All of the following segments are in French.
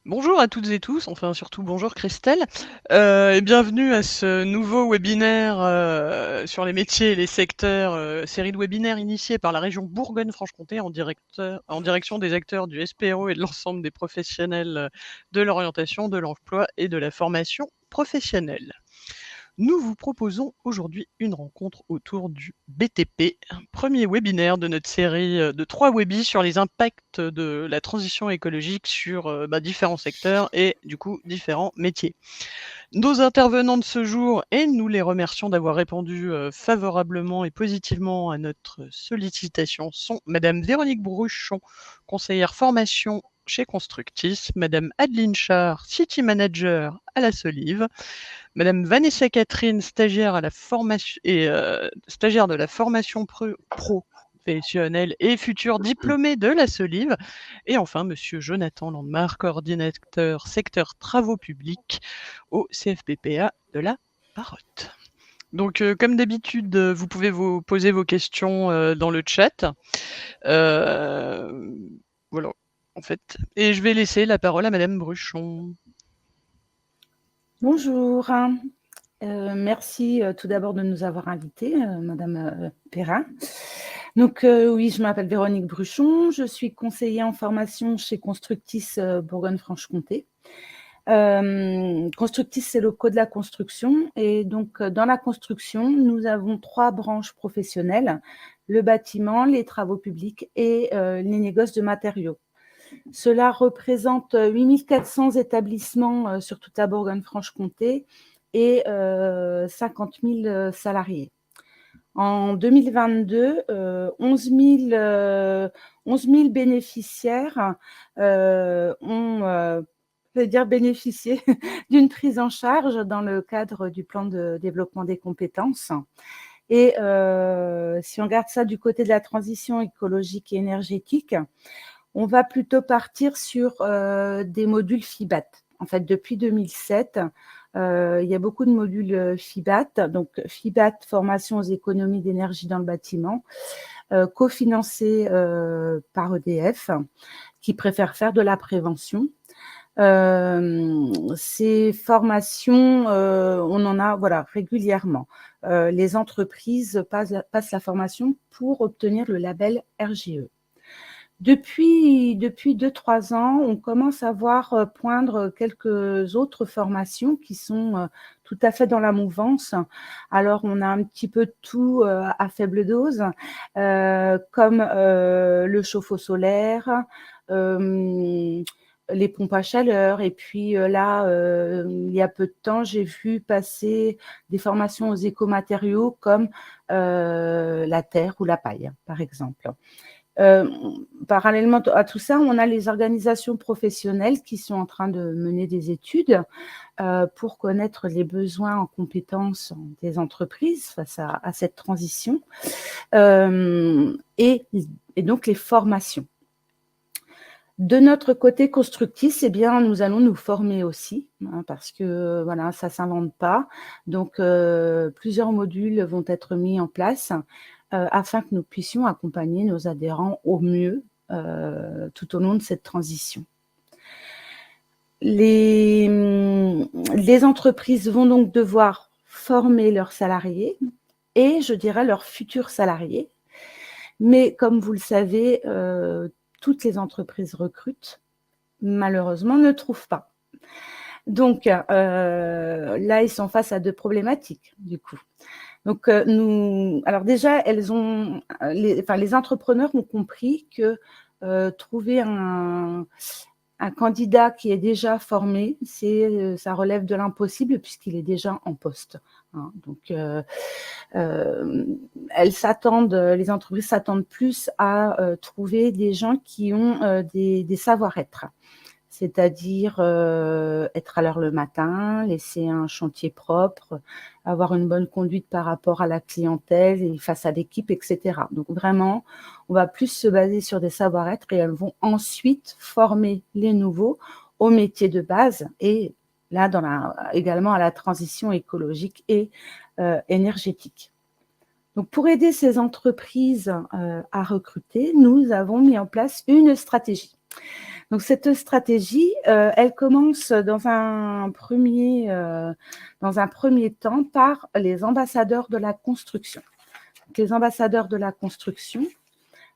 Bonjour à toutes et tous, enfin surtout bonjour Christelle, et bienvenue à ce nouveau webinaire sur les métiers et les secteurs, série de webinaires initiée par la région Bourgogne-Franche-Comté en direction des acteurs du SPRO et de l'ensemble des professionnels de l'orientation, de l'emploi et de la formation professionnelle. Nous vous proposons aujourd'hui une rencontre autour du BTP, premier webinaire de notre série de 3 webis sur les impacts de la transition écologique sur différents secteurs et du coup différents métiers. Nos intervenants de ce jour, et nous les remercions d'avoir répondu favorablement et positivement à notre sollicitation, sont Madame Véronique Bruchon, conseillère formation chez Constructis, Madame Adeline Char, City Manager à la Solive, Madame Vanessa Catherine, stagiaire à la formation et stagiaire de la formation professionnelle et futur diplômé de la Solive, et enfin Monsieur Jonathan Landemar, coordinateur secteur travaux publics au CFPPA de la Barotte. Donc, comme d'habitude, vous pouvez vous poser vos questions dans le chat. Voilà, en fait. Et je vais laisser la parole à Madame Bruchon. Bonjour, merci tout d'abord de nous avoir invités, Madame Perrin. Donc oui, je m'appelle Véronique Bruchon, je suis conseillère en formation chez Constructis Bourgogne-Franche-Comté. Constructis, c'est le code de la construction, et donc dans la construction, nous avons 3 branches professionnelles, le bâtiment, les travaux publics et les négoces de matériaux. Cela représente 8400 établissements sur toute la Bourgogne-Franche-Comté et 50 000 salariés. En 2022, 11 000 bénéficiaires ont bénéficié d'une prise en charge dans le cadre du plan de développement des compétences. Et si on regarde ça du côté de la transition écologique et énergétique, on va plutôt partir sur des modules FIBAT. En fait, depuis 2007, il y a beaucoup de modules FIBAT, donc FIBAT, formation aux économies d'énergie dans le bâtiment, cofinancés par EDF, qui préfèrent faire de la prévention. Ces formations, on en a régulièrement. Les entreprises passent la formation pour obtenir le label RGE. Depuis 2-3 ans, on commence à voir poindre quelques autres formations qui sont tout à fait dans la mouvance. Alors, on a un petit peu de tout à faible dose, comme le chauffe-eau solaire, les pompes à chaleur. Et puis là, il y a peu de temps, j'ai vu passer des formations aux écomatériaux comme la terre ou la paille, par exemple. Parallèlement à tout ça, on a les organisations professionnelles qui sont en train de mener des études pour connaître les besoins en compétences des entreprises face à cette transition et donc les formations. De notre côté Constructis, eh bien, nous allons nous former aussi, parce que voilà, ça ne s'invente pas. Donc, plusieurs modules vont être mis en place afin que nous puissions accompagner nos adhérents au mieux tout au long de cette transition. Les entreprises vont donc devoir former leurs salariés et, je dirais, leurs futurs salariés. Mais comme vous le savez, toutes les entreprises recrutent, malheureusement, ne trouvent pas. Donc, là, ils sont face à 2 problématiques, du coup. Donc, alors déjà, les entrepreneurs ont compris que trouver un candidat qui est déjà formé, ça relève de l'impossible puisqu'il est déjà en poste. Donc, les entreprises s'attendent plus à trouver des gens qui ont des savoir-être. C'est-à-dire être à l'heure le matin, laisser un chantier propre, avoir une bonne conduite par rapport à la clientèle et face à l'équipe, etc. Donc vraiment, on va plus se baser sur des savoir-être et elles vont ensuite former les nouveaux au métier de base et là, également à la transition écologique et énergétique. Donc, pour aider ces entreprises à recruter, nous avons mis en place une stratégie. Donc cette stratégie, elle commence dans un premier temps par les ambassadeurs de la construction. Donc, les ambassadeurs de la construction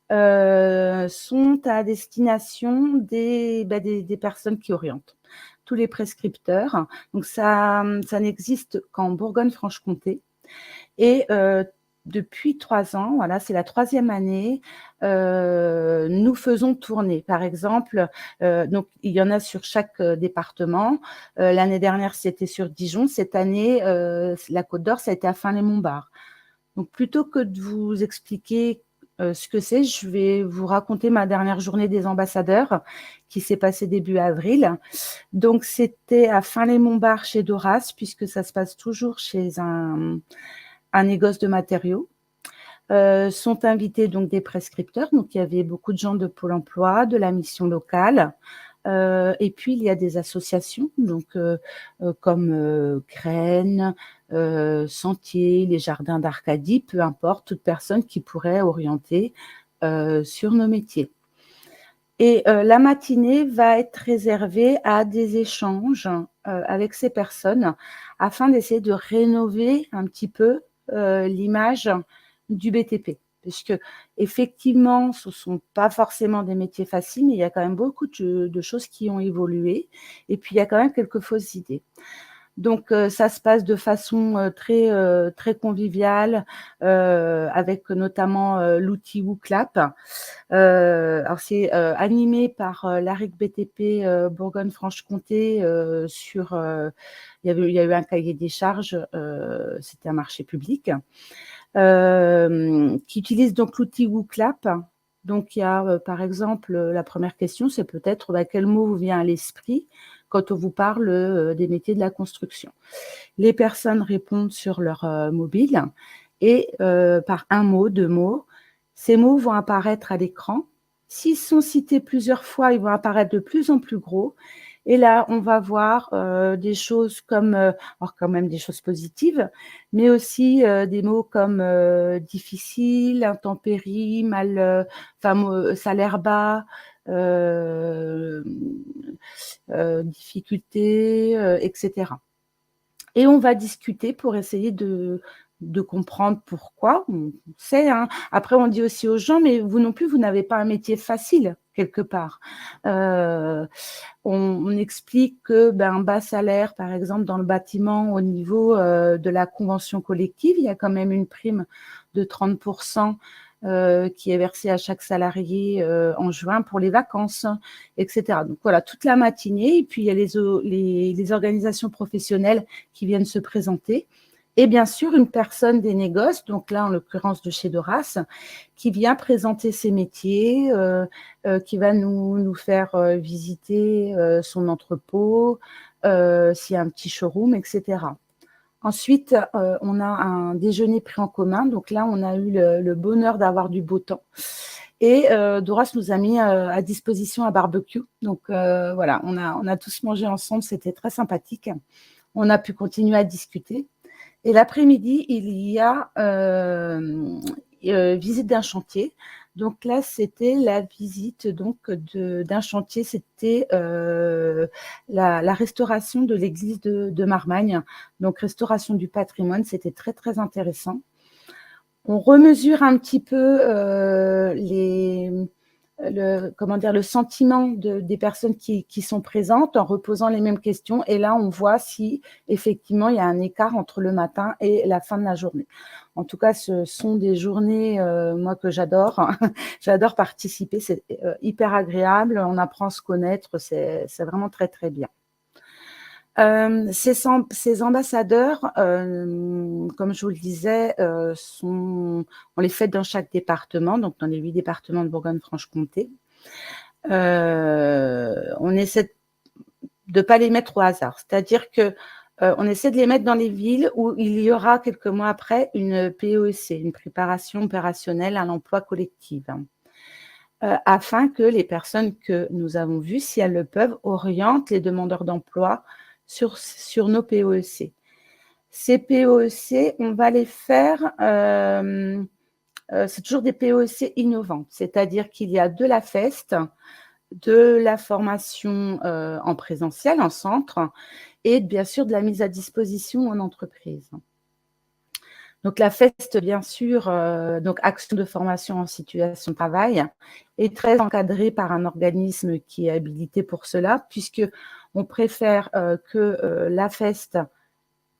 sont à destination des personnes qui orientent, tous les prescripteurs. Donc ça n'existe qu'en Bourgogne-Franche-Comté. Et depuis 3 ans, voilà, c'est la 3e année, nous faisons tourner. Par exemple, donc il y en a sur chaque département. L'année dernière, c'était sur Dijon. Cette année, la Côte d'Or, ça a été à Fain-les-Montbard. Donc plutôt que de vous expliquer ce que c'est, je vais vous raconter ma dernière journée des ambassadeurs qui s'est passée début avril. Donc c'était à Fain-les-Montbard chez Doras, puisque ça se passe toujours chez un négoce de matériaux. Sont invités donc des prescripteurs. Donc il y avait beaucoup de gens de Pôle emploi, de la mission locale. Et puis il y a des associations, donc comme Graines, Sentier, les Jardins d'Arcadie, peu importe, toute personne qui pourrait orienter sur nos métiers. Et la matinée va être réservée à des échanges avec ces personnes afin d'essayer de rénover un petit peu l'image du BTP. Puisque effectivement, ce ne sont pas forcément des métiers faciles, mais il y a quand même beaucoup de choses qui ont évolué. Et puis, il y a quand même quelques fausses idées. Donc, ça se passe de façon très conviviale, avec notamment l'outil WooClap. Alors, c'est animé par l'ARIC BTP Bourgogne-Franche-Comté. Il y a eu un cahier des charges, c'était un marché public, qui utilise donc l'outil WooClap. Donc, il y a par exemple, la première question, c'est peut-être quel mot vous vient à l'esprit quand on vous parle des métiers de la construction. Les personnes répondent sur leur mobile et par un mot, 2 mots, ces mots vont apparaître à l'écran. S'ils sont cités plusieurs fois, ils vont apparaître de plus en plus gros. Et là, on va voir des choses comme, alors quand même des choses positives, mais aussi des mots comme difficile, intempérie, salaire bas, difficulté, etc. Et on va discuter pour essayer de comprendre pourquoi. On sait, hein. Après, on dit aussi aux gens, mais vous non plus, vous n'avez pas un métier facile quelque part. On explique que un bas salaire, par exemple, dans le bâtiment, au niveau de la convention collective, il y a quand même une prime de 30% qui est versée à chaque salarié en juin pour les vacances, etc. Donc voilà, toute la matinée. Et puis il y a les organisations professionnelles qui viennent se présenter. Et bien sûr, une personne des négoces, donc là, en l'occurrence de chez Doras, qui vient présenter ses métiers, qui va nous faire visiter son entrepôt, s'il y a un petit showroom, etc. Ensuite, on a un déjeuner pris en commun. Donc là, on a eu le bonheur d'avoir du beau temps. Et Doras nous a mis à disposition un barbecue. Donc voilà, on a tous mangé ensemble. C'était très sympathique. On a pu continuer à discuter. Et l'après-midi, il y a visite d'un chantier. Donc là, c'était la visite d'un chantier. C'était la restauration de l'église de Marmagne. Donc restauration du patrimoine, c'était très très intéressant. On remesure un petit peu le sentiment des personnes qui sont présentes en reposant les mêmes questions. Et là, on voit si effectivement il y a un écart entre le matin et la fin de la journée. En tout cas, ce sont des journées, moi, que j'adore. J'adore participer, c'est hyper agréable. On apprend à se connaître, c'est vraiment très, très bien. Ces ambassadeurs, comme je vous le disais, on les fait dans chaque département, donc dans les 8 départements de Bourgogne-Franche-Comté. On essaie de ne pas les mettre au hasard, c'est-à-dire que on essaie de les mettre dans les villes où il y aura quelques mois après une POEC, une préparation opérationnelle à l'emploi collectif, afin que les personnes que nous avons vues, si elles le peuvent, orientent les demandeurs d'emploi sur nos POEC. Ces POEC, on va les faire, c'est toujours des POEC innovantes, c'est-à-dire qu'il y a de la FEST, de la formation en présentiel, en centre, et bien sûr de la mise à disposition en entreprise. Donc la FEST, bien sûr, donc action de formation en situation de travail, est très encadrée par un organisme qui est habilité pour cela, puisque on préfère que la FEST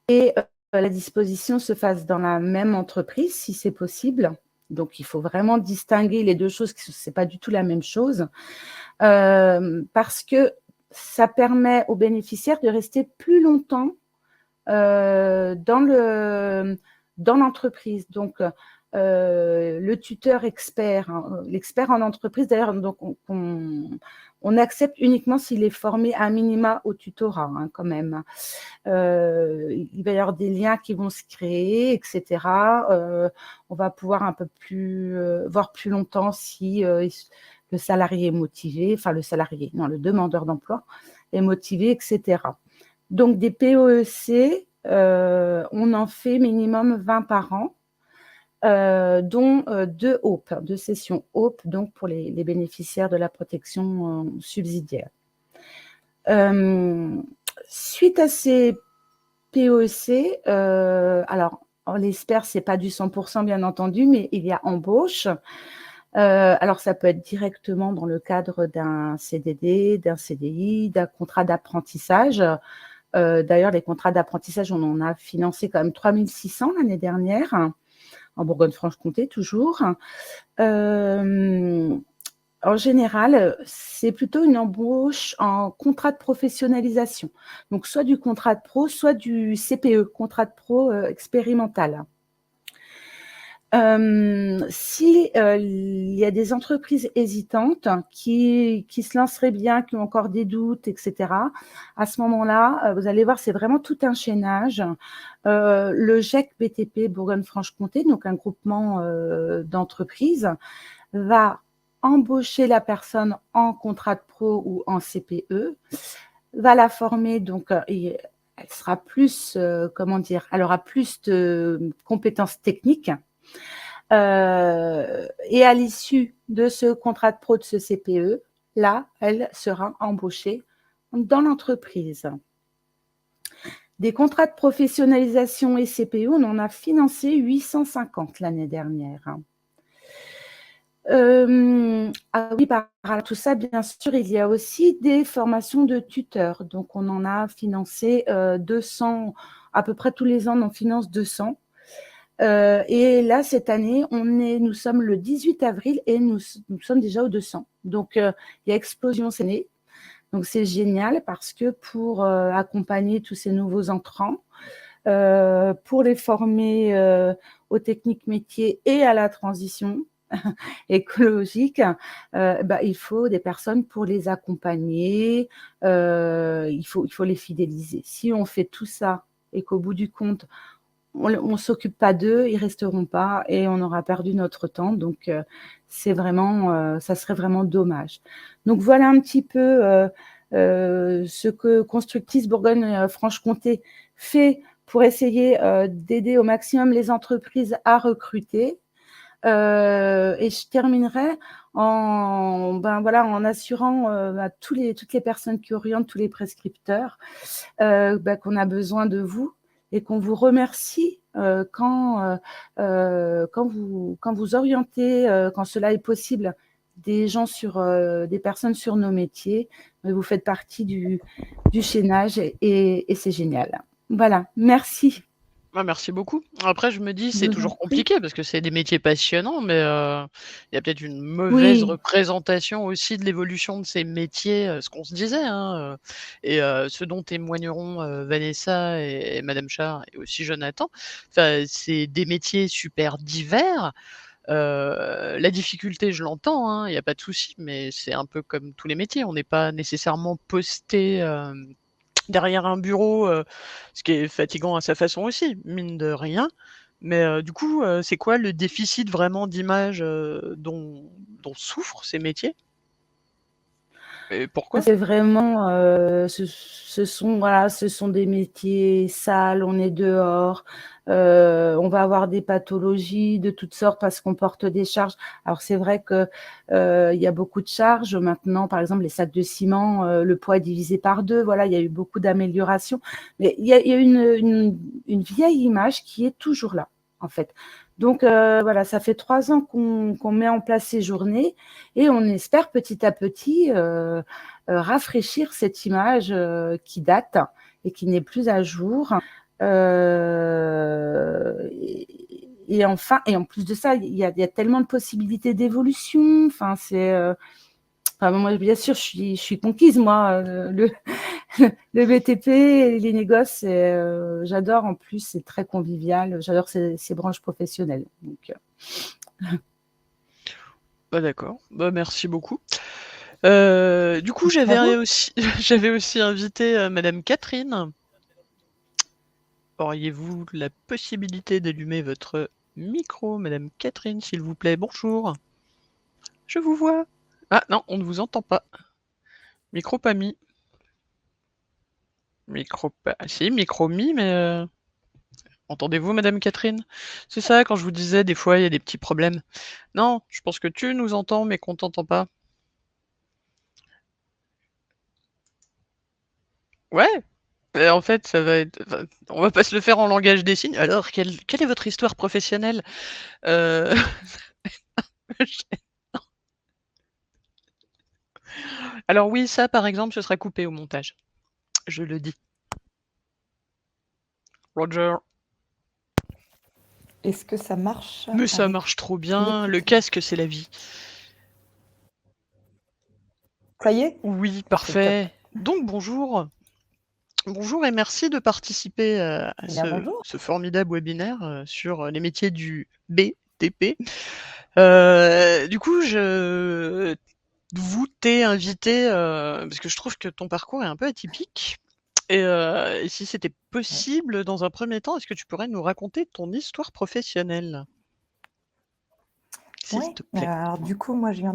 et la disposition se fassent dans la même entreprise, si c'est possible. Donc il faut vraiment distinguer les deux choses, ce n'est pas du tout la même chose, parce que ça permet aux bénéficiaires de rester plus longtemps dans l'entreprise. Donc, le tuteur expert, hein, l'expert en entreprise, d'ailleurs, donc on accepte uniquement s'il est formé à minima au tutorat, hein, quand même. Il va y avoir des liens qui vont se créer, etc. On va pouvoir un peu plus voir plus longtemps si le salarié est motivé, enfin le demandeur d'emploi est motivé, etc. Donc, des POEC, on en fait minimum 20 par an, dont 2 HOPE, 2 sessions HOPE, donc pour les bénéficiaires de la protection subsidiaire. Suite à ces POEC, alors, on l'espère, ce n'est pas du 100%, bien entendu, mais il y a embauche. Alors, ça peut être directement dans le cadre d'un CDD, d'un CDI, d'un contrat d'apprentissage. D'ailleurs, les contrats d'apprentissage, on en a financé quand même 3600 l'année dernière, en Bourgogne-Franche-Comté toujours. En général, c'est plutôt une embauche en contrat de professionnalisation. Donc, soit du contrat de pro, soit du CPE, contrat de pro expérimental. Si il y a des entreprises hésitantes qui se lanceraient bien, qui ont encore des doutes, etc., à ce moment-là, vous allez voir, c'est vraiment tout un chaînage. Le GEC BTP Bourgogne-Franche-Comté, donc un groupement d'entreprises, va embaucher la personne en contrat de pro ou en CPE, va la former, donc elle sera plus, elle aura plus de compétences techniques. Et à l'issue de ce contrat de pro, de ce CPE, là, elle sera embauchée dans l'entreprise. Des contrats de professionnalisation et CPE, on en a financé 850 l'année dernière. Ah oui, par tout ça, bien sûr, il y a aussi des formations de tuteurs. Donc, on en a financé 200, à peu près tous les ans, on en finance 200. Et là, cette année, nous sommes le 18 avril et nous sommes déjà aux 200. Donc, il y a explosion cette année. Donc, c'est génial parce que pour accompagner tous ces nouveaux entrants, pour les former aux techniques métiers et à la transition écologique, il faut des personnes pour les accompagner, il faut les fidéliser. Si on fait tout ça et qu'au bout du compte, on ne s'occupe pas d'eux, ils ne resteront pas et on aura perdu notre temps. Donc, ça serait vraiment dommage. Donc, voilà un petit peu ce que Constructis Bourgogne-Franche-Comté fait pour essayer d'aider au maximum les entreprises à recruter. Et je terminerai en assurant à toutes les personnes qui orientent, tous les prescripteurs, qu'on a besoin de vous et qu'on vous remercie quand vous orientez, quand cela est possible, des personnes sur nos métiers. Vous faites partie du chaînage et c'est génial. Voilà, merci. Ah, merci beaucoup. Après, je me dis, Je c'est vous en toujours prie. compliqué parce que c'est des métiers passionnants, mais il y a peut-être une mauvaise Oui, représentation aussi de l'évolution de ces métiers, ce qu'on se disait, hein, et ce dont témoigneront Vanessa et Madame Char et aussi Jonathan. Enfin, c'est des métiers super divers. La difficulté, je l'entends, hein, il y a pas de souci, mais c'est un peu comme tous les métiers. On n'est pas nécessairement posté, derrière un bureau, ce qui est fatigant à sa façon aussi, mine de rien. Mais du coup, c'est quoi le déficit vraiment d'image, dont souffrent ces métiers? Et pourquoi? C'est vraiment, ce sont des métiers sales, on est dehors, on va avoir des pathologies de toutes sortes parce qu'on porte des charges. Alors c'est vrai que, il y a beaucoup de charges maintenant, par exemple les sacs de ciment, le poids est divisé par 2, voilà, il y a eu beaucoup d'améliorations. Mais il y a une vieille image qui est toujours là, en fait. Donc voilà, ça fait 3 ans qu'on met en place ces journées et on espère petit à petit, rafraîchir cette image qui date et qui n'est plus à jour. Et enfin, et en plus de ça, il y a tellement de possibilités d'évolution. Enfin, moi, bien sûr, je suis conquise, moi. Le BTP et les négoces, j'adore. En plus, c'est très convivial. J'adore ces branches professionnelles. Donc, Bah d'accord, bah merci beaucoup. Du coup, merci à j'avais vous. aussi, j'avais aussi invité Madame Catherine. Auriez-vous la possibilité d'allumer votre micro, Madame Catherine, s'il vous plaît? Bonjour. Je vous vois. Ah non, on ne vous entend pas. Micro pas mis. Micro pas. Si, micro mis, mais entendez-vous, Madame Catherine? C'est ça, quand je vous disais, des fois, il y a des petits problèmes. Non, je pense que tu nous entends, mais qu'on t'entend pas. Ouais, en fait, ça va être. Enfin, on va pas se le faire en langage des signes. Alors, quelle est votre histoire professionnelle? Euh, Alors oui, ça, par exemple, ce sera coupé au montage. Je le dis. Roger. Est-ce que ça marche Mais ça avec marche trop bien. Le l'écouteur? casque, c'est la vie. Ça y est? Oui, C'est top. parfait. Donc bonjour. Bonjour et merci de participer à Eh bien, bonjour. ce formidable webinaire sur les métiers du BTP. Du coup, je vous t'ai invité parce que je trouve que ton parcours est un peu atypique. Et si c'était Ouais. possible, dans un premier temps, est-ce que tu pourrais nous raconter ton histoire professionnelle, s'il Ouais. te plaît? Alors du coup, moi, je viens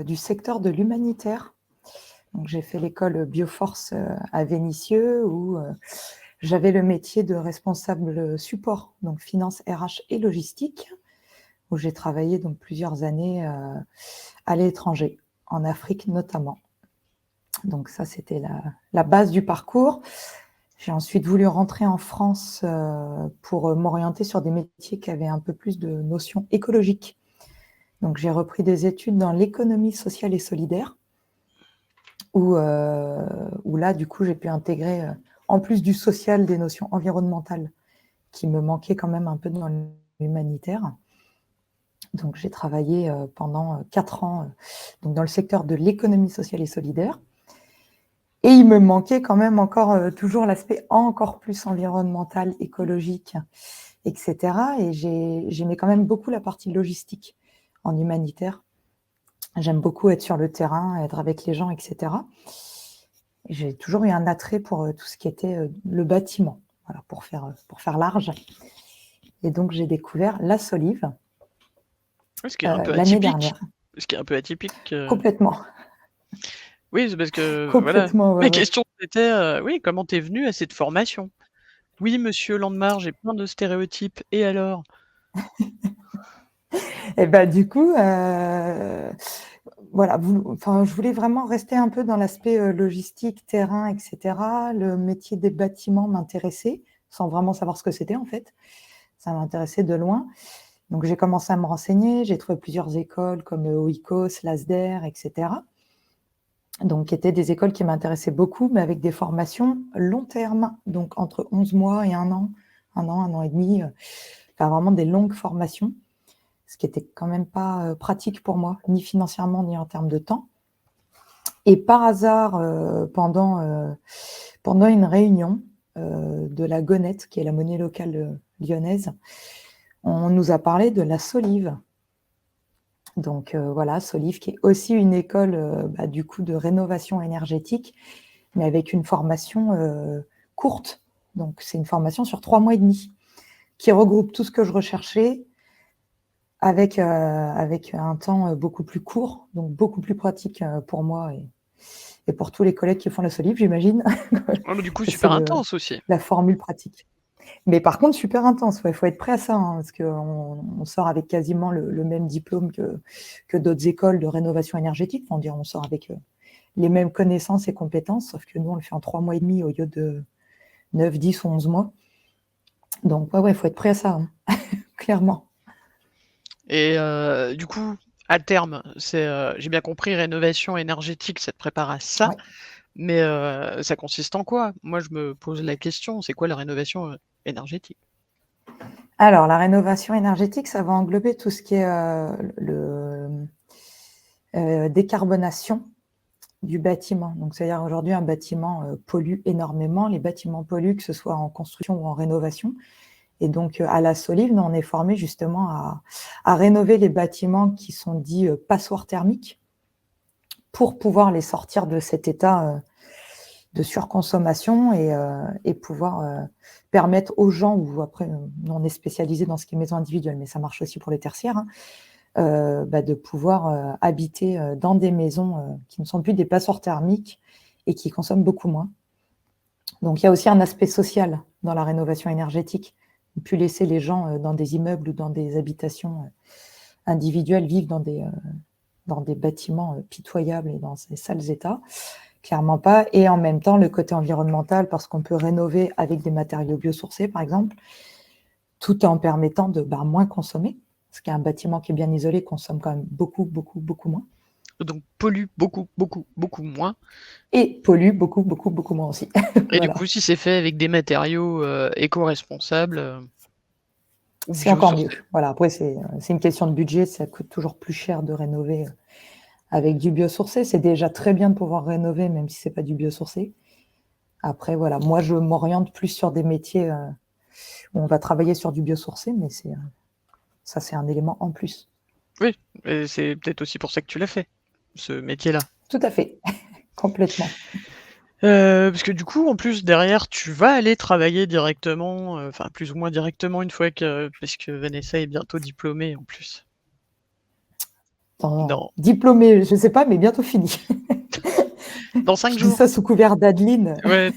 du secteur de l'humanitaire. Donc, j'ai fait l'école Bioforce à Vénissieux où j'avais le métier de responsable support, donc finance, RH et logistique, où j'ai travaillé donc plusieurs années à l'étranger, en Afrique notamment. Donc ça, c'était la base du parcours. J'ai ensuite voulu rentrer en France pour m'orienter sur des métiers qui avaient un peu plus de notions écologiques. Donc, j'ai repris des études dans l'économie sociale et solidaire, où là, du coup, j'ai pu intégrer, en plus du social, des notions environnementales qui me manquaient quand même un peu dans l'humanitaire. Donc, j'ai travaillé pendant 4 ans donc dans le secteur de l'économie sociale et solidaire. Et il me manquait quand même encore toujours l'aspect encore plus environnemental, écologique, etc. Et j'aimais quand même beaucoup la partie logistique en humanitaire. J'aime beaucoup être sur le terrain, être avec les gens, etc. Et j'ai toujours eu un attrait pour tout ce qui était le bâtiment, voilà, pour faire large. Et donc, j'ai découvert la Solive Ce qui est un peu l'année atypique. dernière. Ce qui est un peu atypique. Complètement, Oui, c'est parce que voilà. complètement, ouais, Ma ouais. question c'était, oui, comment t'es venu à cette formation? Oui, monsieur Landemar, j'ai plein de stéréotypes. Et alors? Et ben du coup, voilà, je voulais vraiment rester un peu dans l'aspect logistique, terrain, etc. Le métier des bâtiments m'intéressait, sans vraiment savoir ce que c'était en fait. Ça m'intéressait de loin. Donc j'ai commencé à me renseigner, j'ai trouvé plusieurs écoles comme OICOS, l'ASDER, etc. Donc qui étaient des écoles qui m'intéressaient beaucoup, mais avec des formations long terme, donc entre 11 mois et 1 an, un an et demi, enfin vraiment des longues formations, ce qui était quand même pas pratique pour moi, ni financièrement, ni en termes de temps. Et par hasard, pendant une réunion de la Gonette, qui est la monnaie locale lyonnaise, on nous a parlé de la Solive. Donc voilà, Solive, qui est aussi une école du coup de rénovation énergétique, mais avec une formation courte. Donc c'est une formation sur 3 mois et demi, qui regroupe tout ce que je recherchais, avec un temps beaucoup plus court, donc beaucoup plus pratique pour moi et pour tous les collègues qui font la Solive, j'imagine. Du coup, C'est super intense aussi. la formule pratique. Mais par contre, super intense. Il faut être prêt à ça, hein, parce qu'on sort avec quasiment le même diplôme que d'autres écoles de rénovation énergétique. On dirait on sort avec les mêmes connaissances et compétences, sauf que nous, on le fait en 3 mois et demi au lieu de 9, 10 ou 11 mois. Donc, ouais, il faut être prêt à ça, hein, clairement. Et du coup, à terme, j'ai bien compris, rénovation énergétique, ça te prépare à ça. Ouais. Mais ça consiste en quoi? Moi, je me pose la question, c'est quoi la rénovation énergétique? Alors, la rénovation énergétique, ça va englober tout ce qui est décarbonation du bâtiment. Donc, c'est-à-dire aujourd'hui, un bâtiment pollue énormément. Les bâtiments polluent, que ce soit en construction ou en rénovation. Et donc, à la Solive, nous, on est formés justement à rénover les bâtiments qui sont dits passoires thermiques pour pouvoir les sortir de cet état de surconsommation et pouvoir permettre aux gens, ou après, nous, on est spécialisé dans ce qui est maison individuelle, mais ça marche aussi pour les tertiaires, hein, de pouvoir habiter dans des maisons qui ne sont plus des passoires thermiques et qui consomment beaucoup moins. Donc, il y a aussi un aspect social dans la rénovation énergétique. On peut laisser les gens dans des immeubles ou dans des habitations individuelles vivre dans des bâtiments pitoyables et dans ces sales états. Clairement pas. Et en même temps, le côté environnemental, parce qu'on peut rénover avec des matériaux biosourcés, par exemple, tout en permettant de moins consommer. Parce qu'un bâtiment qui est bien isolé consomme quand même beaucoup, beaucoup, beaucoup moins. Donc, pollue beaucoup, beaucoup, beaucoup moins. Et pollue beaucoup, beaucoup, beaucoup moins aussi. Et Voilà. du coup, si c'est fait avec des matériaux éco-responsables, ou C'est encore biosourcés. mieux. Voilà. Après, c'est une question de budget. Ça coûte toujours plus cher de rénover avec du biosourcé. C'est déjà très bien de pouvoir rénover, même si ce n'est pas du biosourcé. Après, voilà, moi, je m'oriente plus sur des métiers où on va travailler sur du biosourcé, mais ça, c'est un élément en plus. Oui, et c'est peut-être aussi pour ça que tu l'as fait, ce métier-là. Tout à fait, complètement. Parce que du coup, en plus, derrière, tu vas aller travailler directement, enfin, plus ou moins directement une fois puisque Vanessa est bientôt diplômée en plus. Non. Diplômée, je ne sais pas, mais bientôt fini. Dans 5 Je dis jours. ça sous couvert d'Adeline. Ouais.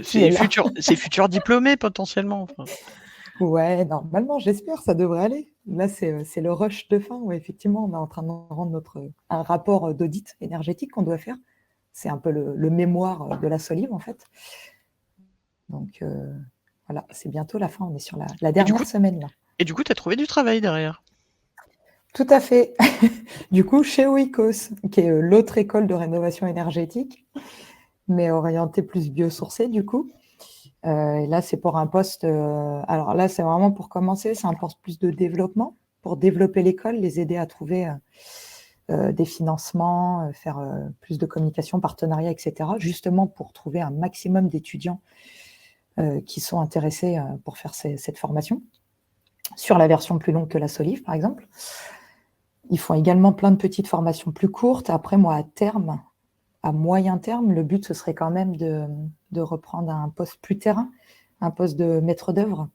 C'est futur diplômé potentiellement. Enfin. Ouais, normalement, j'espère, ça devrait aller. Là, c'est le rush de fin où effectivement, on est en train de rendre un rapport d'audit énergétique qu'on doit faire. C'est un peu le mémoire de la Solive, en fait. Donc, voilà, c'est bientôt la fin. On est sur la dernière semaine, là. Et du coup, tu as trouvé du travail derrière? Tout à fait. Du coup, chez Oikos, qui est l'autre école de rénovation énergétique, mais orientée plus biosourcée, du coup. Et là, c'est pour un poste. Alors là, c'est vraiment pour commencer, c'est un poste plus de développement, pour développer l'école, les aider à trouver des financements, faire plus de communication, partenariat, etc. Justement pour trouver un maximum d'étudiants qui sont intéressés pour faire cette formation, sur la version plus longue que la Solive, par exemple. Ils font également plein de petites formations plus courtes. Après, moi, à terme, à moyen terme, le but, ce serait quand même de reprendre un poste plus terrain, un poste de maître d'œuvre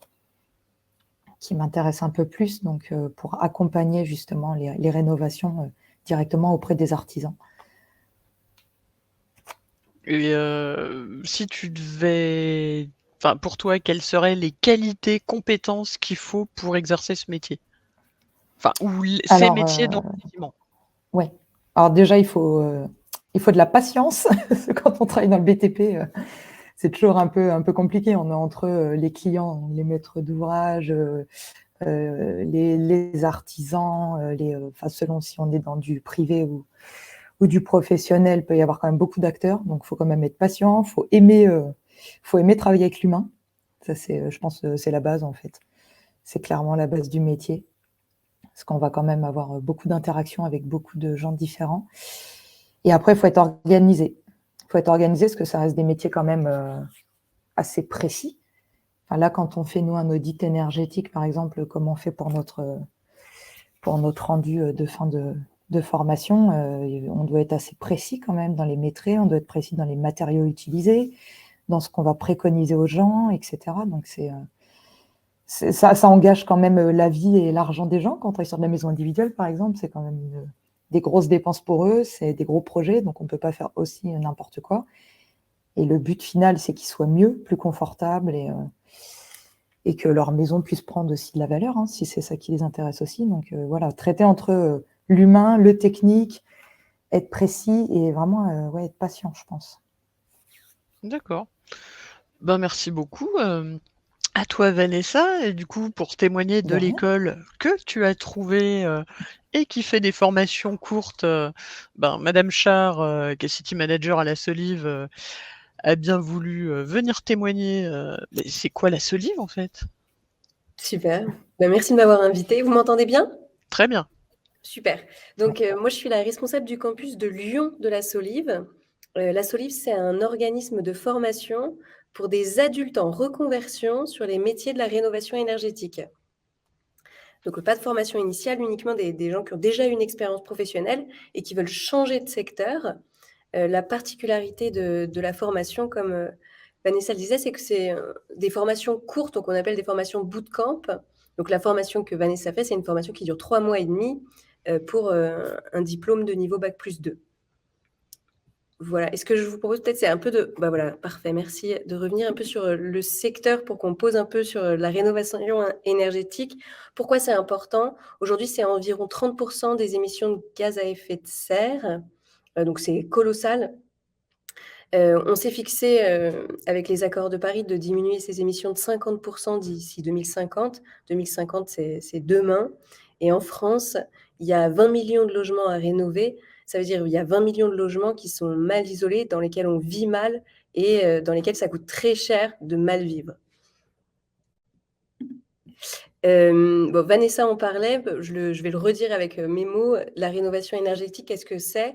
qui m'intéresse un peu plus, donc pour accompagner justement les rénovations directement auprès des artisans. Et si tu devais... Enfin, pour toi, quelles seraient les qualités, compétences qu'il faut pour exercer ce métier? Enfin, ou ces métiers dans le bâtiment. Oui. Alors déjà, il faut de la patience. Quand on travaille dans le BTP, c'est toujours un peu compliqué. On est entre les clients, les maîtres d'ouvrage, les artisans, selon si on est dans du privé ou du professionnel, il peut y avoir quand même beaucoup d'acteurs. Donc, il faut quand même être patient. Il faut aimer travailler avec l'humain. Ça, je pense, c'est la base en fait. C'est clairement la base du métier. Parce qu'on va quand même avoir beaucoup d'interactions avec beaucoup de gens différents. Et après, il faut être organisé. Il faut être organisé parce que ça reste des métiers quand même assez précis. Enfin, là, quand on fait, nous, un audit énergétique, par exemple, comme on fait pour notre rendu de fin de formation, on doit être assez précis quand même dans les métriques, on doit être précis dans les matériaux utilisés, dans ce qu'on va préconiser aux gens, etc. Donc, ça engage quand même la vie et l'argent des gens. Quand on est sur de la maison individuelle, par exemple, c'est quand même des grosses dépenses pour eux, c'est des gros projets, donc on ne peut pas faire aussi n'importe quoi. Et le but final, c'est qu'ils soient mieux, plus confortables et que leur maison puisse prendre aussi de la valeur, hein, si c'est ça qui les intéresse aussi. Donc voilà, traiter entre l'humain, le technique, être précis et vraiment être patient, je pense. D'accord. Ben, merci beaucoup. À toi, Vanessa, et du coup, pour témoigner de De rien. l'école que tu as trouvée et qui fait des formations courtes, Madame Char, qui est City Manager à la Solive, a bien voulu venir témoigner. Mais c'est quoi la Solive, en fait? Super. Merci de m'avoir invitée. Vous m'entendez bien? Très bien. Super. Donc, moi, je suis la responsable du campus de Lyon de la Solive. La Solive, c'est un organisme de formation pour des adultes en reconversion sur les métiers de la rénovation énergétique. Donc, pas de formation initiale, uniquement des gens qui ont déjà une expérience professionnelle et qui veulent changer de secteur. La particularité de la formation, comme Vanessa le disait, c'est que c'est des formations courtes, donc on appelle des formations bootcamp. Donc la formation que Vanessa fait, c'est une formation qui dure 3 mois et demi pour un diplôme de niveau Bac+2. Voilà. Et ce que je vous propose peut-être, c'est un peu de... voilà, parfait, merci. De revenir un peu sur le secteur pour qu'on pose un peu sur la rénovation énergétique. Pourquoi c'est important? Aujourd'hui, c'est environ 30% des émissions de gaz à effet de serre. Donc c'est colossal. On s'est fixé, avec les accords de Paris, de diminuer ces émissions de 50% d'ici 2050. 2050, c'est demain. Et en France, il y a 20 millions de logements à rénover. Ça veut dire qu'il y a 20 millions de logements qui sont mal isolés, dans lesquels on vit mal et dans lesquels ça coûte très cher de mal vivre. Vanessa en parlait, je vais le redire avec mes mots. La rénovation énergétique, qu'est-ce que c'est?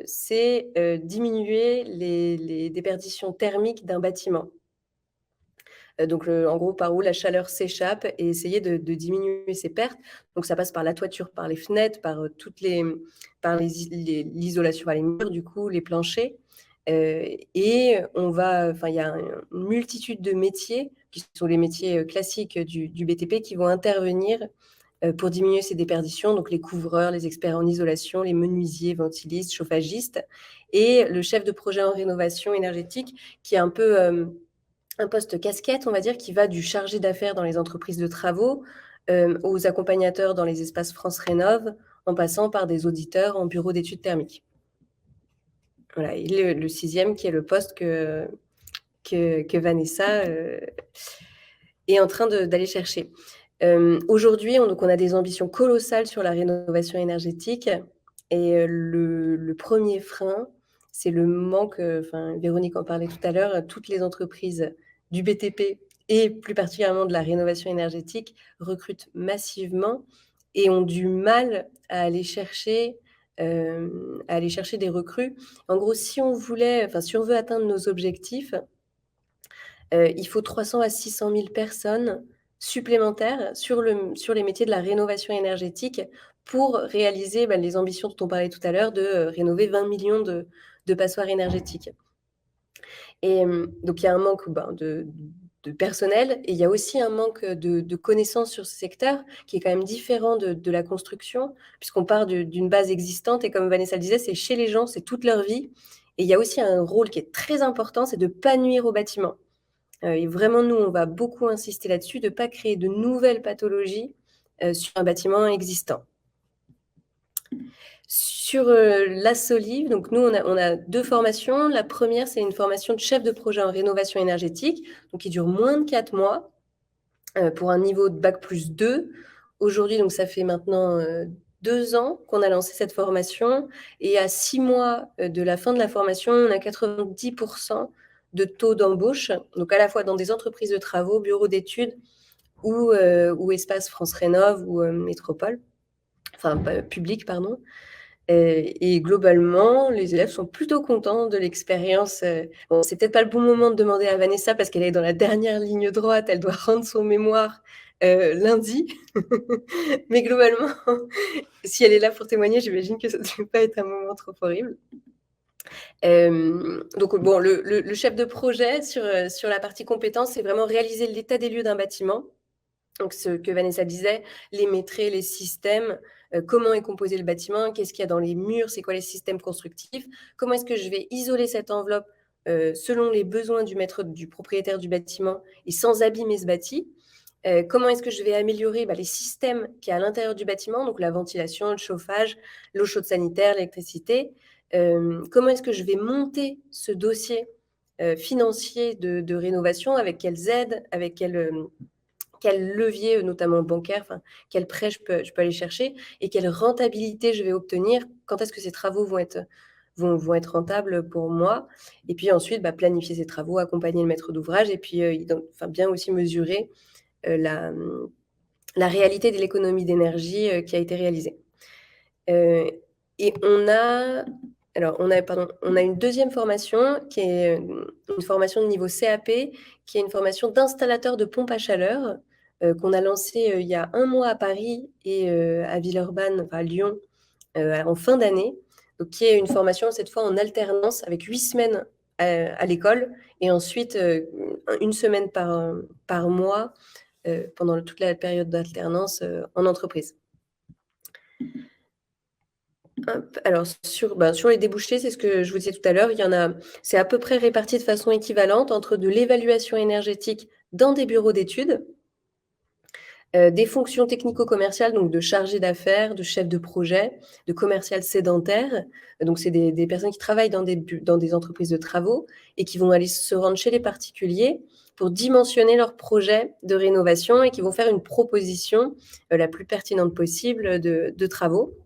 C'est diminuer les déperditions thermiques d'un bâtiment. Donc, en gros, par où la chaleur s'échappe et essayer de diminuer ces pertes. Donc, ça passe par la toiture, par les fenêtres, par l'isolation, les murs, du coup, les planchers. Et il y a une multitude de métiers qui sont les métiers classiques du BTP qui vont intervenir pour diminuer ces déperditions, donc les couvreurs, les experts en isolation, les menuisiers, ventilistes, chauffagistes, et le chef de projet en rénovation énergétique, qui est un peu un poste casquette, on va dire, qui va du chargé d'affaires dans les entreprises de travaux aux accompagnateurs dans les espaces France Rénov', en passant par des auditeurs en bureau d'études thermiques. Voilà, et le sixième, qui est le poste que Vanessa est en train d'aller chercher. Aujourd'hui, on a des ambitions colossales sur la rénovation énergétique. Et le premier frein, c'est le manque, Véronique en parlait tout à l'heure, toutes les entreprises du BTP et plus particulièrement de la rénovation énergétique recrutent massivement et ont du mal à aller chercher des recrues. En gros, si on veut atteindre nos objectifs, il faut 300 à 600 000 personnes supplémentaires sur les métiers de la rénovation énergétique pour réaliser les ambitions dont on parlait tout à l'heure de rénover 20 millions de passoires énergétiques. Et donc, il y a un manque de personnel et il y a aussi un manque de connaissances sur ce secteur qui est quand même différent de la construction, puisqu'on part d'une base existante et comme Vanessa le disait, c'est chez les gens, c'est toute leur vie. Et il y a aussi un rôle qui est très important, c'est de ne pas nuire au bâtiment. Et vraiment, nous, on va beaucoup insister là-dessus, de ne pas créer de nouvelles pathologies sur un bâtiment existant. Sur la Solive, donc nous, on a 2 formations. La première, c'est une formation de chef de projet en rénovation énergétique, donc qui dure moins de 4 mois, pour un niveau de Bac+2. Aujourd'hui, donc ça fait maintenant 2 ans qu'on a lancé cette formation. Et à 6 mois de la fin de la formation, on a 90% de taux d'embauche, donc à la fois dans des entreprises de travaux, bureaux d'études ou espace France Rénov' ou métropole, public, pardon. Et globalement, les élèves sont plutôt contents de l'expérience. Bon, c'est peut-être pas le bon moment de demander à Vanessa parce qu'elle est dans la dernière ligne droite, elle doit rendre son mémoire lundi. Mais globalement, si elle est là pour témoigner, j'imagine que ça ne devait pas être un moment trop horrible. Donc, le chef de projet sur la partie compétences, c'est vraiment réaliser l'état des lieux d'un bâtiment. Donc, ce que Vanessa disait, les métrés, les systèmes, comment est composé le bâtiment, qu'est-ce qu'il y a dans les murs, c'est quoi les systèmes constructifs, comment est-ce que je vais isoler cette enveloppe selon les besoins du propriétaire du bâtiment et sans abîmer ce bâti. Comment est-ce que je vais améliorer les systèmes qui y a à l'intérieur du bâtiment, donc la ventilation, le chauffage, l'eau chaude sanitaire, l'électricité. Comment est-ce que je vais monter ce dossier financier de rénovation, avec quelles aides, avec quel levier, notamment bancaire, quel prêt je peux aller chercher et quelle rentabilité je vais obtenir, quand est-ce que ces travaux vont être rentables pour moi. Et puis ensuite, planifier ces travaux, accompagner le maître d'ouvrage et puis bien aussi mesurer la réalité de l'économie d'énergie qui a été réalisée. Et on a une deuxième formation qui est une formation de niveau CAP, qui est une formation d'installateur de pompes à chaleur qu'on a lancée il y a 1 mois à Paris et à Villeurbanne, à Lyon, en fin d'année. Donc, qui est une formation cette fois en alternance avec 8 semaines à l'école et ensuite 1 semaine par mois pendant toute la période d'alternance en entreprise. Alors, sur les débouchés, c'est ce que je vous disais tout à l'heure, c'est à peu près réparti de façon équivalente entre de l'évaluation énergétique dans des bureaux d'études, des fonctions technico-commerciales, donc de chargé d'affaires, de chef de projet, de commercial sédentaire. Donc, c'est des personnes qui travaillent dans des entreprises de travaux et qui vont aller se rendre chez les particuliers pour dimensionner leur projet de rénovation et qui vont faire une proposition la plus pertinente possible de travaux.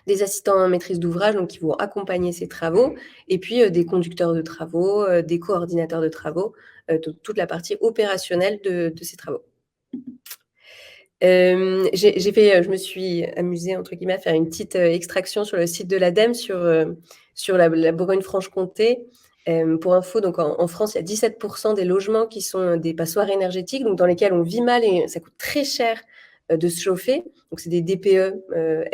Des assistants en maîtrise d'ouvrage, donc qui vont accompagner ces travaux, et puis des conducteurs de travaux, des coordinateurs de travaux, toute la partie opérationnelle de ces travaux. Je me suis amusée, entre guillemets, à faire une petite extraction sur le site de l'ADEME sur la Bourgogne-Franche-Comté. Pour info, donc en France, il y a 17% des logements qui sont des passoires énergétiques, donc dans lesquels on vit mal et ça coûte très cher de se chauffer. Donc, c'est des DPE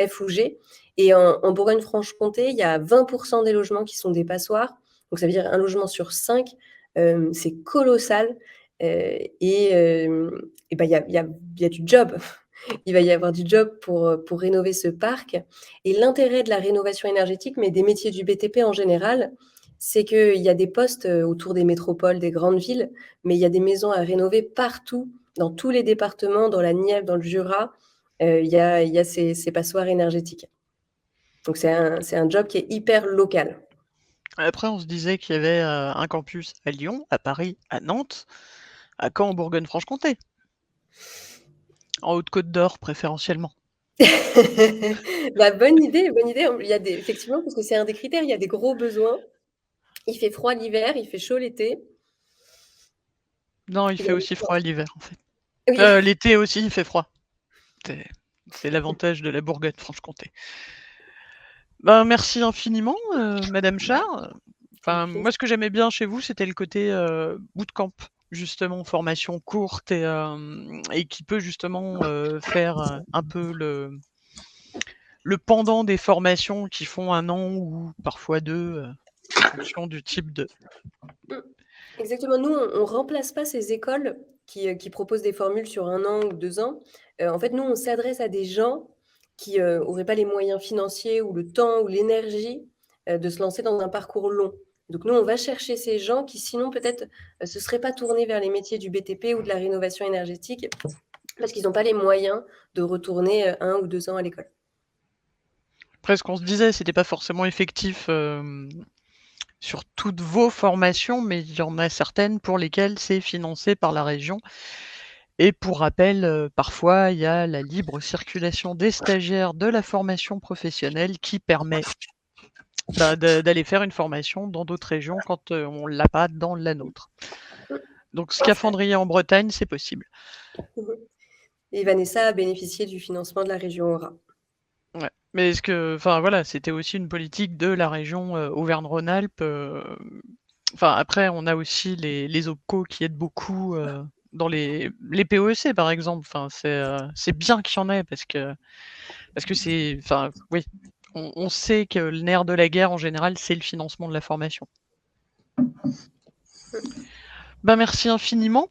F ou G. Et en Bourgogne-Franche-Comté, il y a 20% des logements qui sont des passoires. Donc, ça veut dire un logement sur 5. C'est colossal. Et il y a du job. Il va y avoir du job pour rénover ce parc. Et l'intérêt de la rénovation énergétique, mais des métiers du BTP en général, c'est qu'il y a des postes autour des métropoles, des grandes villes, mais il y a des maisons à rénover partout, dans tous les départements, dans la Nièvre, dans le Jura. Il y a ces passoires énergétiques. Donc, c'est un job qui est hyper local. Après, on se disait qu'il y avait un campus à Lyon, à Paris, à Nantes, à Caen, en Bourgogne-Franche-Comté. En Haute-Côte d'Or, préférentiellement. Bonne idée. Il y a effectivement, parce que c'est un des critères, il y a des gros besoins. Il fait froid l'hiver, il fait chaud l'été. Non, il fait aussi froid l'hiver, en fait. Oui. L'été aussi, il fait froid. C'est l'avantage de la Bourgogne-Franche-Comté. Merci infiniment, Madame Char. Moi, ce que j'aimais bien chez vous, c'était le côté bootcamp, justement, formation courte et qui peut justement faire un peu le pendant des formations qui font 1 an ou parfois 2, en fonction du type de... Exactement. Nous, on ne remplace pas ces écoles qui proposent des formules sur 1 an ou 2 ans. En fait, nous, on s'adresse à des gens qui n'auraient pas les moyens financiers ou le temps ou l'énergie de se lancer dans un parcours long. Donc, nous, on va chercher ces gens qui, sinon, peut-être, ne se seraient pas tournés vers les métiers du BTP ou de la rénovation énergétique parce qu'ils n'ont pas les moyens de retourner 1 ou 2 ans à l'école. Après, ce qu'on se disait, c'était pas forcément effectif sur toutes vos formations, mais il y en a certaines pour lesquelles c'est financé par la région. Et pour rappel, parfois, il y a la libre circulation des stagiaires de la formation professionnelle qui permet d'aller faire une formation dans d'autres régions quand on ne l'a pas dans la nôtre. Donc, scaphandrier en Bretagne, c'est possible. Et Vanessa a bénéficié du financement de la région Aura. Ouais. Mais c'était aussi une politique de la région Auvergne-Rhône-Alpes. Après, on a aussi les OPCO qui aident beaucoup dans les POEC, par exemple. C'est bien qu'il y en ait parce que c'est... oui, on sait que le nerf de la guerre, en général, c'est le financement de la formation. Merci infiniment.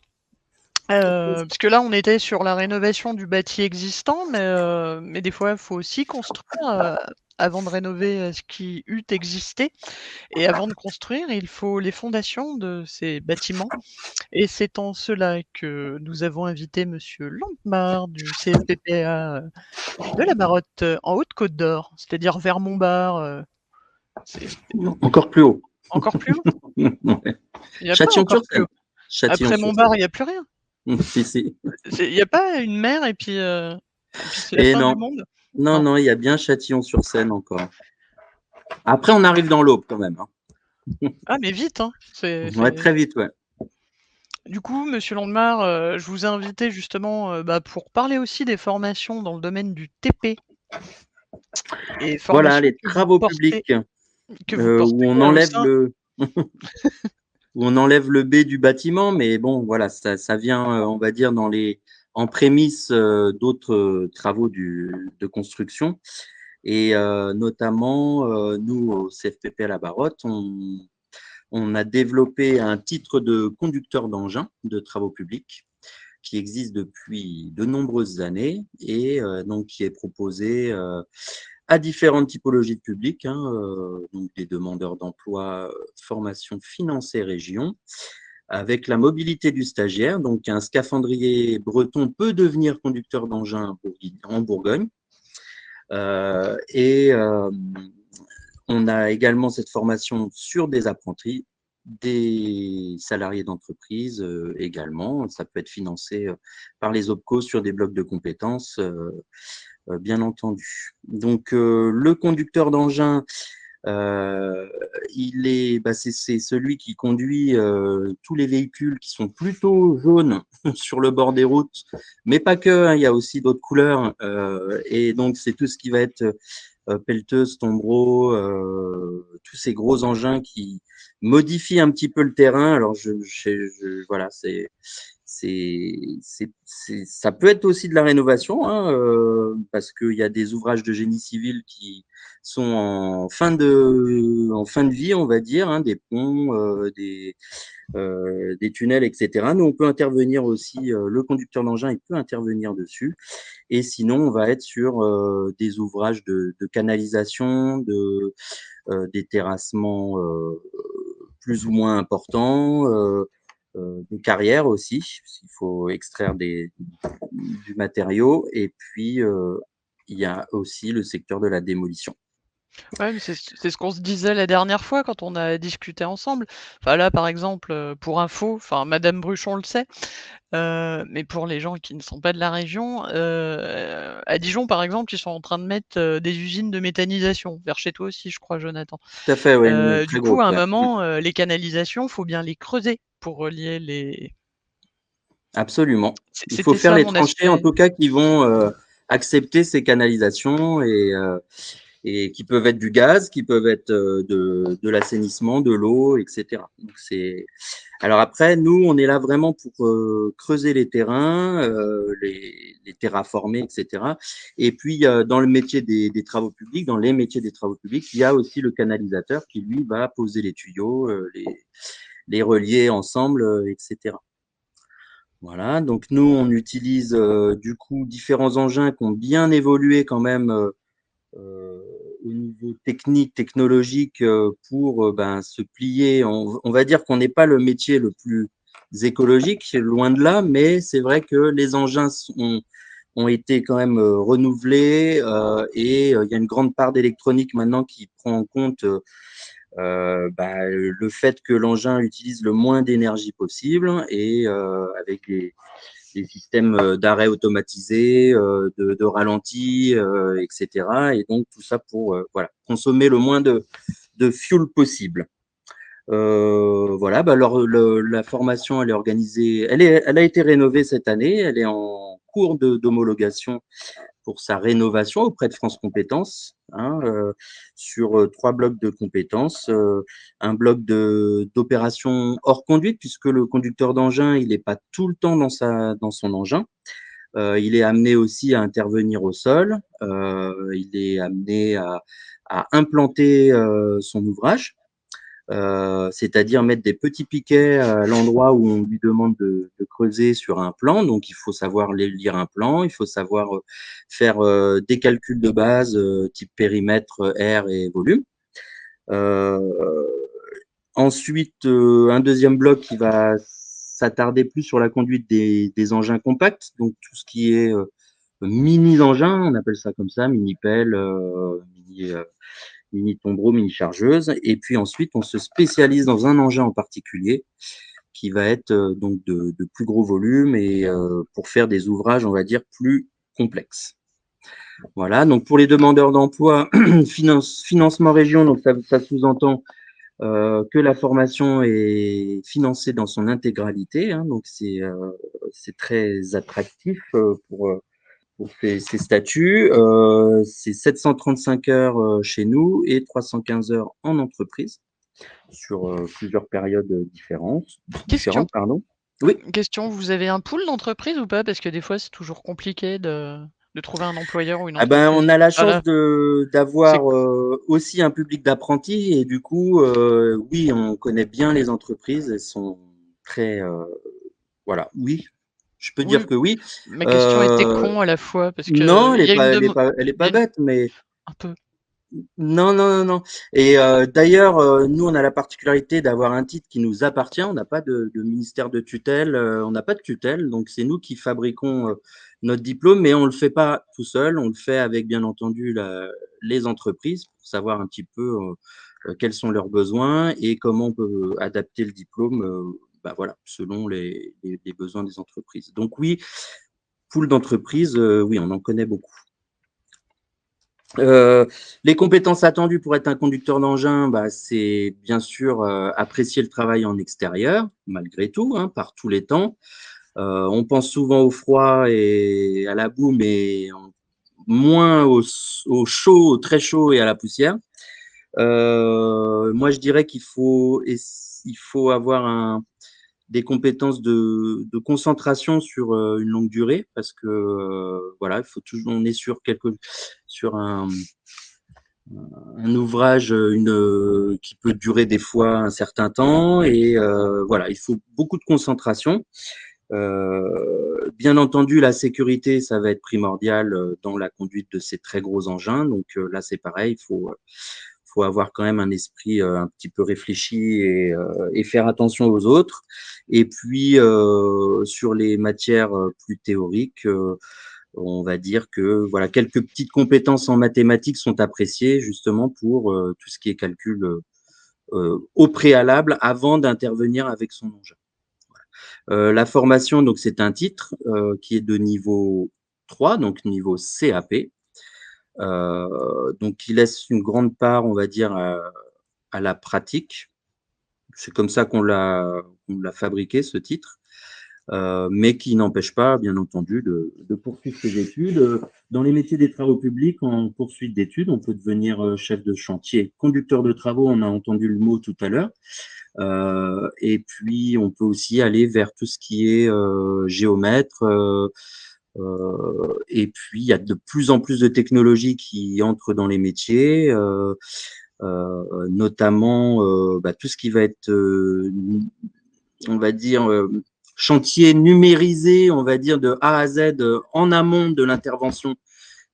Parce que là, on était sur la rénovation du bâti existant, mais des fois, il faut aussi construire avant de rénover ce qui eût existé. Et avant de construire, il faut les fondations de ces bâtiments. Et c'est en cela que nous avons invité Monsieur Landemar du CFPPA de la Barotte en Haute-Côte d'Or, c'est-à-dire vers Montbard. C'est Encore plus haut. encore plus haut. Ouais. Il n'y a pas encore plus Châtillon-sur-Seine. haut. Après Montbard, il n'y a plus rien. Si. Il n'y a pas une mer et puis c'est la Et fin non, du monde. non, il y a bien Châtillon-sur-Seine encore. Après, on arrive dans l'Aube quand même. Hein. Ah, mais vite, hein. Ouais, très vite, ouais. Du coup, Monsieur Landemar, je vous ai invité justement pour parler aussi des formations dans le domaine du TP. Et Voilà, formations les que vous travaux portez, publics où on au enlève sein. où on enlève le B du bâtiment, mais bon, voilà, ça vient, on va dire, en prémisse d'autres travaux de construction. Et notamment, nous, au CFPP à la Barotte, on a développé un titre de conducteur d'engin de travaux publics qui existe depuis de nombreuses années et donc qui est proposé à différentes typologies de publics, hein, donc des demandeurs d'emploi, formation financée région, avec la mobilité du stagiaire. Donc un scaphandrier breton peut devenir conducteur d'engin en Bourgogne. Et on a également cette formation sur des apprentis, des salariés d'entreprise également. Ça peut être financé par les OPCO sur des blocs de compétences, bien entendu. Donc, le conducteur d'engin, c'est celui qui conduit tous les véhicules qui sont plutôt jaunes sur le bord des routes, mais pas que, hein, il y a aussi d'autres couleurs. Et donc, c'est tout ce qui va être pelleteuse, tombereau, tous ces gros engins qui modifient un petit peu le terrain. Alors, voilà, ça peut être aussi de la rénovation, hein, parce qu'il y a des ouvrages de génie civil qui sont en fin de vie, on va dire, hein, des ponts, des tunnels, etc. Nous, on peut intervenir aussi, le conducteur d'engin, il peut intervenir dessus. Et sinon, on va être sur des ouvrages de canalisation, des terrassements plus ou moins importants, des carrières aussi, s'il faut extraire du matériau. Et puis, il y a aussi le secteur de la démolition. Ouais, mais c'est ce qu'on se disait la dernière fois quand on a discuté ensemble. Enfin là, par exemple, pour info, enfin madame Bruchon le sait, mais pour les gens qui ne sont pas de la région, à Dijon, par exemple, ils sont en train de mettre, des usines de méthanisation. Vers chez toi aussi, je crois, Jonathan. Tout à fait, oui, Du très coup, gros. à un Ouais. moment, les canalisations, faut bien les creuser pour relier les. Absolument. Il faut C'était faire ça les mon tranchées, en aspect. tout cas, qui vont accepter ces canalisations et qui peuvent être du gaz, qui peuvent être de l'assainissement, de l'eau, etc. Donc, alors après, nous, on est là vraiment pour creuser les terrains, les terraformer, etc. Et puis, dans le métier des travaux publics, dans les métiers des travaux publics, il y a aussi le canalisateur qui, lui, va poser les tuyaux, les relier ensemble, etc. Voilà, donc nous, on utilise du coup différents engins qui ont bien évolué quand même au niveau technique, technologique pour se plier. On va dire qu'on n'est pas le métier le plus écologique, loin de là, mais c'est vrai que les engins ont été quand même renouvelés et il y a une grande part d'électronique maintenant qui prend en compte le fait que l'engin utilise le moins d'énergie possible et avec des systèmes d'arrêt automatisés, de ralenti, etc. Et donc tout ça pour voilà, consommer le moins de fuel possible. Voilà, alors la formation, elle est organisée, elle a été rénovée cette année, elle est en cours d'homologation pour sa rénovation auprès de France Compétences, hein, sur 3 blocs de compétences. Un bloc d'opération hors conduite, puisque le conducteur d'engin, il n'est pas tout le temps dans son engin. Il est amené aussi à intervenir au sol. Il est amené à implanter son ouvrage. c'est-à-dire mettre des petits piquets à l'endroit où on lui demande de creuser sur un plan. Donc, il faut savoir lire un plan, il faut savoir faire des calculs de base type périmètre, air et volume. Ensuite, un deuxième bloc qui va s'attarder plus sur la conduite des engins compacts, donc tout ce qui est mini-engins, on appelle ça comme ça, mini-pelle, mini-tombereau, mini-chargeuse. Et puis ensuite, on se spécialise dans un engin en particulier qui va être donc de plus gros volume et pour faire des ouvrages, on va dire, plus complexes. Voilà, donc pour les demandeurs d'emploi, financement région, donc ça sous-entend que la formation est financée dans son intégralité, hein, donc c'est très attractif pour ces statuts. C'est 735 heures chez nous et 315 heures en entreprise sur plusieurs périodes différentes. Pardon. Oui. Question, vous avez un pool d'entreprise ou pas? Parce que des fois, c'est toujours compliqué de trouver un employeur ou une Ah ben, entreprise. on a la chance Voilà. d'avoir aussi un public d'apprentis et du coup, oui, on connaît bien les entreprises. Elles sont très, voilà, oui, je peux Oui, dire que oui. ma question était con à la fois parce Non, que il y a une elle est pas bête, mais un peu. non, non, non, non. Et d'ailleurs, nous, on a la particularité d'avoir un titre qui nous appartient. On n'a pas de ministère de tutelle, on n'a pas de tutelle, donc c'est nous qui fabriquons notre diplôme, mais on le fait pas tout seul. On le fait avec, bien entendu, les entreprises pour savoir un petit peu quels sont leurs besoins et comment on peut adapter le diplôme, bah, voilà, selon les besoins des entreprises. Donc oui, pool d'entreprises, oui, on en connaît beaucoup. Les compétences attendues pour être un conducteur d'engin, bah, c'est bien sûr apprécier le travail en extérieur, malgré tout, hein, par tous les temps. On pense souvent au froid et à la boue, mais moins au chaud, au très chaud et à la poussière. Moi, je dirais qu'il faut avoir des compétences de concentration sur une longue durée parce que voilà, il faut toujours, on est sur un ouvrage qui peut durer des fois un certain temps et voilà, il faut beaucoup de concentration. Bien entendu, la sécurité, ça va être primordial dans la conduite de ces très gros engins. Donc là, c'est pareil, faut avoir quand même un esprit un petit peu réfléchi et faire attention aux autres. Et puis, sur les matières plus théoriques, on va dire que voilà, quelques petites compétences en mathématiques sont appréciées justement pour tout ce qui est calcul au préalable avant d'intervenir avec son engin. La formation, donc c'est un titre qui est de niveau 3, donc niveau CAP. Donc, qui laisse une grande part, on va dire, à la pratique. C'est comme ça qu'on l'a fabriqué, ce titre, mais qui n'empêche pas, bien entendu, de poursuivre ses études. Dans les métiers des travaux publics, en poursuite d'études, on peut devenir chef de chantier, conducteur de travaux, on a entendu le mot tout à l'heure. Et puis, on peut aussi aller vers tout ce qui est géomètre. Et puis, il y a de plus en plus de technologies qui entrent dans les métiers, notamment bah, tout ce qui va être, on va dire, chantier numérisé, on va dire, de A à Z en amont de l'intervention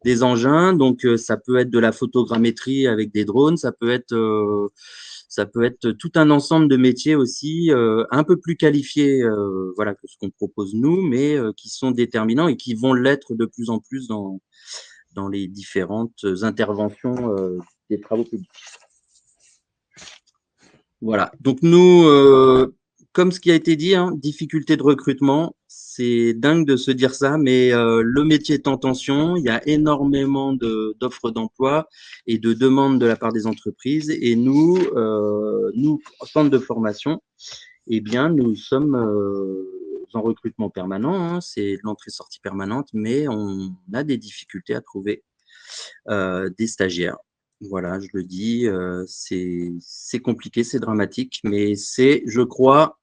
des engins. Donc, ça peut être de la photogrammétrie avec des drones, ça peut être tout un ensemble de métiers aussi, un peu plus qualifiés voilà, que ce qu'on propose nous, mais qui sont déterminants et qui vont l'être de plus en plus dans les différentes interventions des travaux publics. Voilà. Donc nous, comme ce qui a été dit, hein, difficulté de recrutement, c'est dingue de se dire ça, mais le métier est en tension. Il y a énormément d'offres d'emploi et de demandes de la part des entreprises. Et nous, centre de formation, eh bien, nous sommes en recrutement permanent. Hein, c'est l'entrée-sortie permanente, mais on a des difficultés à trouver des stagiaires. Voilà, je le dis, c'est compliqué, c'est dramatique, mais c'est, je crois,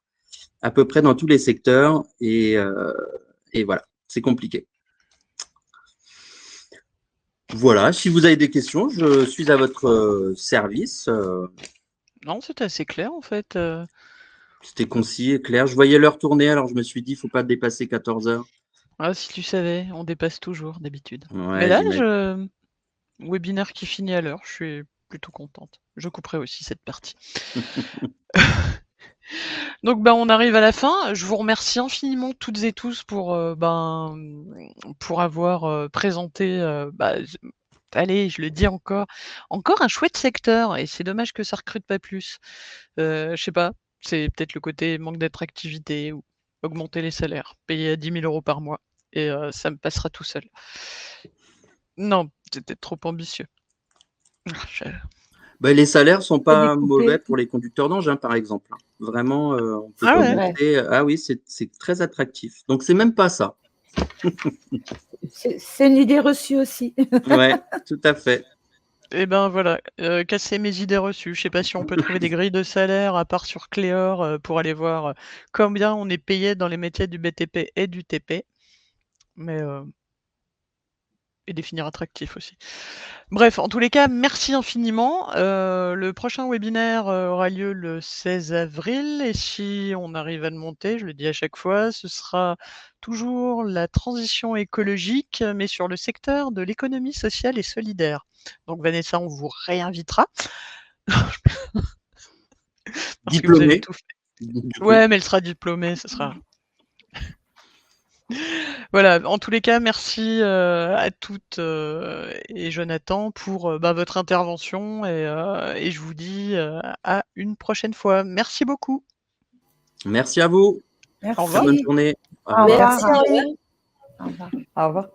à peu près dans tous les secteurs et voilà, c'est compliqué. Voilà, si vous avez des questions, je suis à votre service. Non, c'était assez clair en fait. C'était concis et clair. Je voyais l'heure tourner, alors je me suis dit, il ne faut pas dépasser 14 heures. Ah, si tu savais, on dépasse toujours d'habitude. Mais Ouais, là, j'imagine. webinaire qui finit à l'heure, je suis plutôt contente. Je couperai aussi cette partie. Donc on arrive à la fin. Je vous remercie infiniment toutes et tous pour avoir présenté, allez, je le dis encore un chouette secteur, et c'est dommage que ça recrute pas plus. Je sais pas, c'est peut-être le côté manque d'attractivité ou augmenter les salaires, payer à 10 000 € par mois, et ça me passera tout seul. Non, c'était trop ambitieux. Je Les salaires ne sont pas découpé. mauvais pour les conducteurs d'engins, par exemple. Vraiment, on peut Ah ouais? commencer. Ah oui, c'est très attractif. Donc, c'est même pas ça. C'est une idée reçue aussi. Ouais, tout à fait. Et ben voilà, casser mes idées reçues. Je sais pas si on peut trouver des grilles de salaire à part sur Cléor, pour aller voir, combien on est payé dans les métiers du BTP et du TP, mais et définir attractif aussi. Bref, en tous les cas, merci infiniment. Le prochain webinaire, aura lieu le 16 avril, et si on arrive à le monter, je le dis à chaque fois, ce sera toujours la transition écologique, mais sur le secteur de l'économie sociale et solidaire. Donc Vanessa, on vous réinvitera. Parce que vous avez Diplômé. tout fait. Du coup. Ouais, mais elle sera diplômée, ce sera voilà, en tous les cas, merci, à toutes, et Jonathan pour, votre intervention, et je vous dis, à une prochaine fois. Merci beaucoup. Merci à vous. Au revoir. Très bonne Merci. journée. Au Au revoir. revoir. Merci, au revoir. Au revoir. Au revoir.